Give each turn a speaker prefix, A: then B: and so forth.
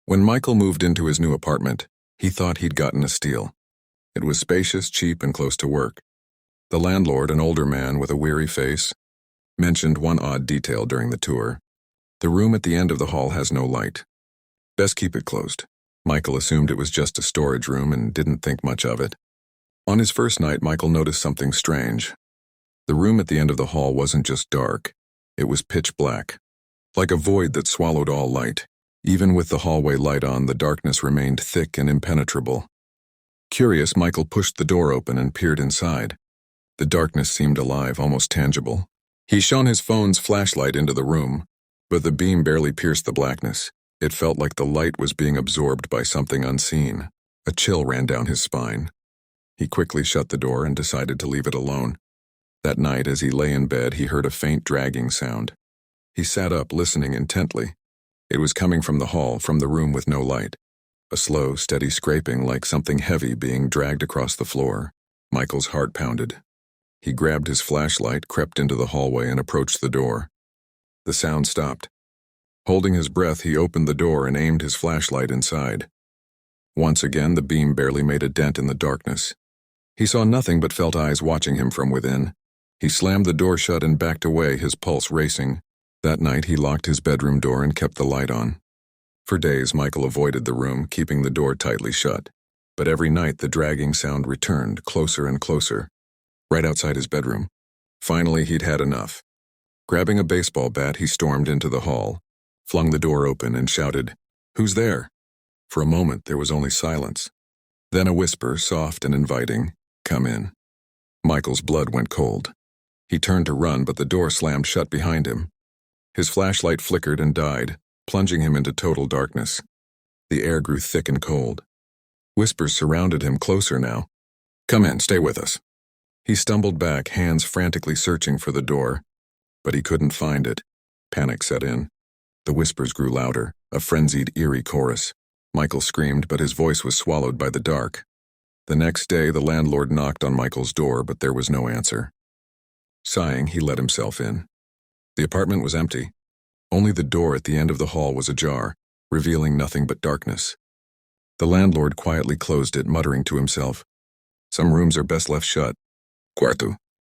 A: When Michael moved into his new apartment, he thought he'd gotten a steal. It was spacious, cheap, and close to work. The landlord, an older man with a weary face, mentioned one odd detail during the tour. The room at the end of the hall has no light. Best keep it closed. Michael assumed it was just a storage room and didn't think much of it. On his first night, Michael noticed something strange. The room at the end of the hall wasn't just dark, it was pitch black, like a void that swallowed all light. Even with the hallway light on, the darkness remained thick and impenetrable. Curious, Michael pushed the door open and peered inside. The darkness seemed alive, almost tangible. He shone his phone's flashlight into the room, but the beam barely pierced the blackness. It felt like the light was being absorbed by something unseen. A chill ran down his spine. He quickly shut the door and decided to leave it alone. That night, as he lay in bed, he heard a faint dragging sound. He sat up, listening intently. It was coming from the hall, from the room with no light. A slow, steady scraping, like something heavy being dragged across the floor. Michael's heart pounded. He grabbed his flashlight, crept into the hallway, and approached the door. The sound stopped. Holding his breath, he opened the door and aimed his flashlight inside. Once again, the beam barely made a dent in the darkness. He saw nothing but felt eyes watching him from within. He slammed the door shut and backed away, his pulse racing. That night, he locked his bedroom door and kept the light on. For days, Michael avoided the room, keeping the door tightly shut. But every night, the dragging sound returned, closer and closer, right outside his bedroom. Finally, he'd had enough. Grabbing a baseball bat, he stormed into the hall, flung the door open, and shouted, "Who's there?" For a moment, there was only silence. Then a whisper, soft and inviting, "Come in." Michael's blood went cold. He turned to run, but the door slammed shut behind him. His flashlight flickered and died, plunging him into total darkness. The air grew thick and cold. Whispers surrounded him, closer now. "Come in, stay with us." He stumbled back, hands frantically searching for the door, but he couldn't find it. Panic set in. The whispers grew louder, a frenzied, eerie chorus. Michael screamed, but his voice was swallowed by the dark. The next day, the landlord knocked on Michael's door, but there was no answer. Sighing, he let himself in. The apartment was empty. Only the door at the end of the hall was ajar, revealing nothing but darkness. The landlord quietly closed it, muttering to himself, "Some rooms are best left shut." "Cuarto,"